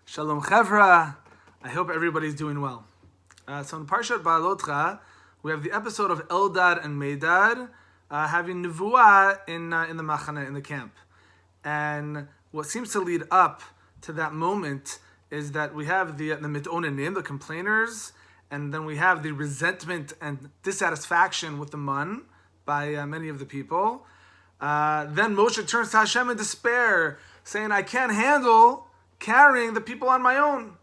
Shalom Chevra. I hope everybody's doing well. So in Parashat Beha'alotcha, we have the episode of Eldad and Medad having nevua in the machane, in the camp. And what seems to lead up to that moment is that we have the mitonenim, the complainers, and then we have the resentment and dissatisfaction with the man by many of the people. Then Moshe turns to Hashem in despair, saying, I can't handle carrying the people on my own.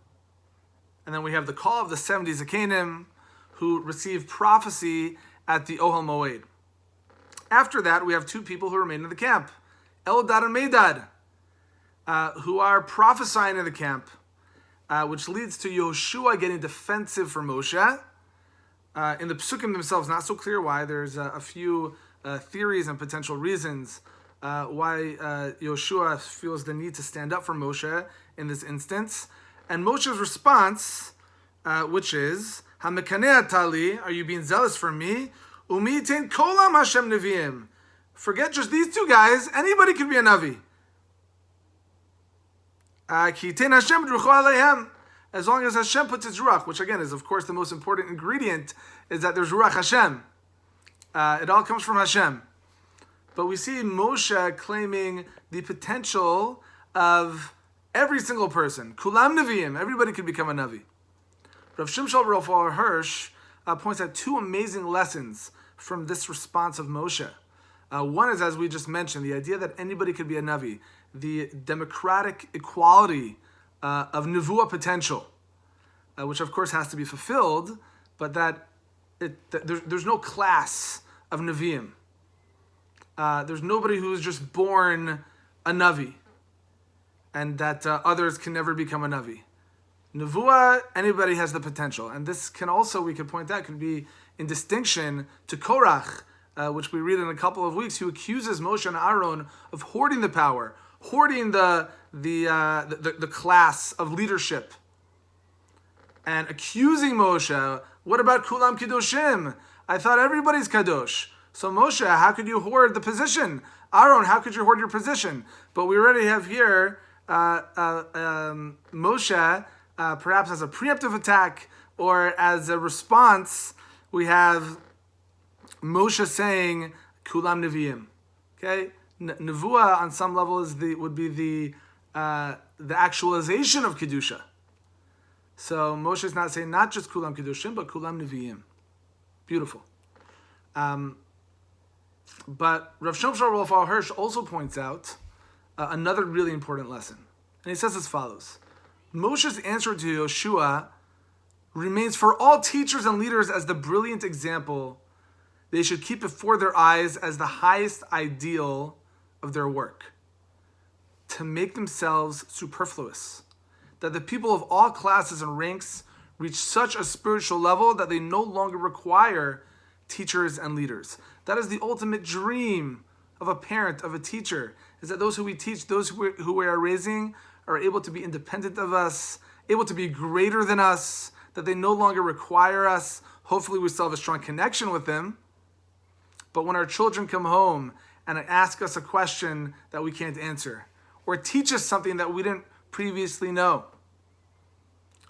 And then we have the call of the 70 Zakenim who receive prophecy at the Ohel Moed. After that, we have two people who remain in the camp, Eldad and Medad, who are prophesying in the camp, which leads to Yehoshua getting defensive for Moshe. In the Psukim themselves, not so clear why. There's a few theories and potential reasons why Yehoshua feels the need to stand up for Moshe in this instance. And Moshe's response, which is, HaMekaneh Tali, are you being zealous for me? Umitin kolam Hashem neviim. Forget just these two guys, anybody can be a Navi. Kitin Hashem rucho aleihem. As long as Hashem puts his ruach, which again is of course the most important ingredient, is that there's ruach Hashem. It all comes from Hashem. But we see Moshe claiming the potential of every single person. Kulam neviim, everybody could become a Navi. Rav Shimshon Raphael Hirsch points out two amazing lessons from this response of Moshe. One is, as we just mentioned, the idea that anybody could be a Navi, the democratic equality of nevua potential, which of course has to be fulfilled, but that there's no class of Nevi'im. There's nobody who is just born a Navi, and that others can never become a Navi. Nevua, anybody has the potential. And this can also, we could point out, could be in distinction to Korach, which we read in a couple of weeks, who accuses Moshe and Aaron of hoarding the power, hoarding the class of leadership, and accusing Moshe, what about Kulam Kedoshim? I thought everybody's Kadosh. So Moshe, how could you hoard the position? Aaron, how could you hoard your position? But we already have here Moshe, perhaps as a preemptive attack or as a response, we have Moshe saying Kulam Nevi'im. Okay, Nevua on some level would be the actualization of Kedusha. So Moshe is not saying not just Kulam Kedushim, but Kulam Nevi'im. Beautiful. But Rav Shimshon Raphael Hirsch also points out another really important lesson. And he says as follows. Moshe's answer to Yehoshua remains for all teachers and leaders as the brilliant example they should keep before their eyes as the highest ideal of their work. To make themselves superfluous. That the people of all classes and ranks reach such a spiritual level that they no longer require teachers and leaders. That is the ultimate dream of a parent, of a teacher, is that those who we teach, those who we are raising, are able to be independent of us, able to be greater than us, that they no longer require us. Hopefully we still have a strong connection with them. But when our children come home and ask us a question that we can't answer, or teach us something that we didn't previously know,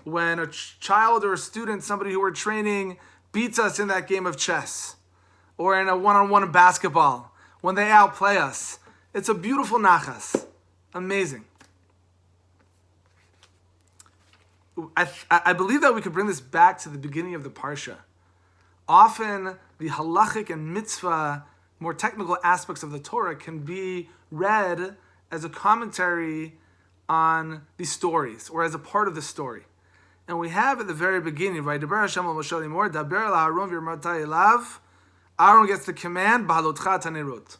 when a child or a student, somebody who we're training, beats us in that game of chess, or in a one-on-one basketball, when they outplay us, it's a beautiful nachas. Amazing. I believe that we could bring this back to the beginning of the Parsha. Often, the halachic and mitzvah, more technical aspects of the Torah can be read as a commentary on the stories, or as a part of the story. And we have at the very beginning, Aaron gets the command, Beha'alotcha tanerot,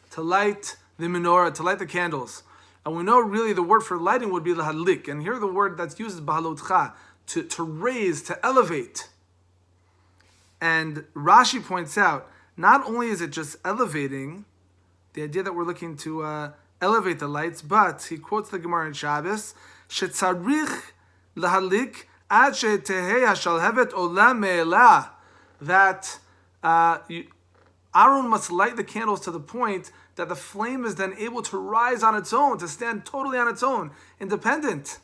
to light the menorah, to light the candles. And we know really the word for lighting would be lahadlik. And here the word that's used is Beha'alotcha, to raise, to elevate. And Rashi points out, not only is it just elevating, the idea that we're looking to elevate the lights, but he quotes the Gemara in Shabbos, shetzarich lahadlik ad she'tehei hashalhevet ola me'elah, that Aaron must light the candles to the point that the flame is then able to rise on its own, to stand totally on its own, independent.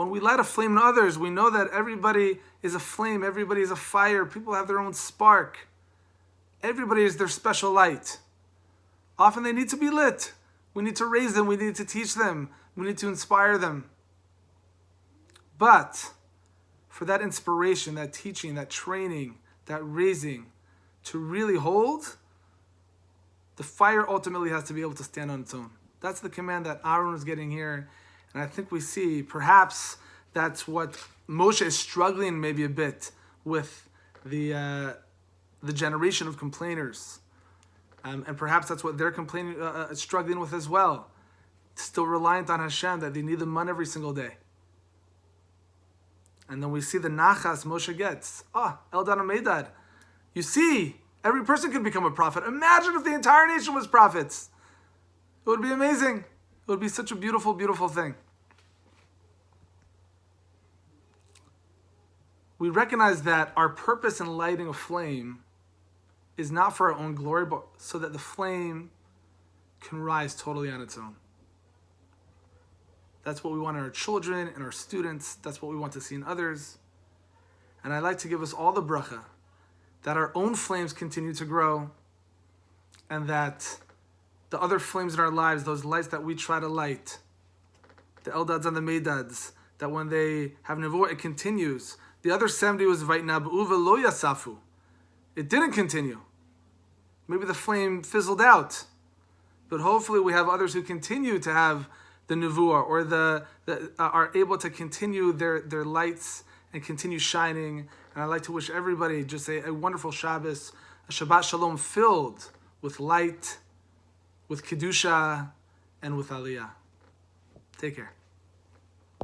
When we light a flame in others, we know that everybody is a flame, everybody is a fire, people have their own spark. Everybody is their special light. Often they need to be lit. We need to raise them, we need to teach them, we need to inspire them. But for that inspiration, that teaching, that training, that raising to really hold, the fire ultimately has to be able to stand on its own. That's the command that Aaron is getting here. And I think we see, perhaps that's what Moshe is struggling maybe a bit with the generation of complainers. And perhaps that's what they're struggling with as well. Still reliant on Hashem, that they need the man every single day. And then we see the nachas Moshe gets. Eldad and Medad. You see, every person could become a prophet. Imagine if the entire nation was prophets. It would be amazing. It would be such a beautiful, beautiful thing. We recognize that our purpose in lighting a flame is not for our own glory, but so that the flame can rise totally on its own. That's what we want in our children and our students. That's what we want to see in others. And I'd like to give us all the bracha that our own flames continue to grow, and that the other flames in our lives, those lights that we try to light, the Eldads and the Medads, that when they have nevua, it continues. The other 70 was Vaitnabu velo yasafu. It didn't continue. Maybe the flame fizzled out. But hopefully we have others who continue to have the nevua, or are able to continue their lights and continue shining. And I'd like to wish everybody just a wonderful Shabbos, a Shabbat Shalom filled with light, with Kedusha, and with Aliyah. Take care.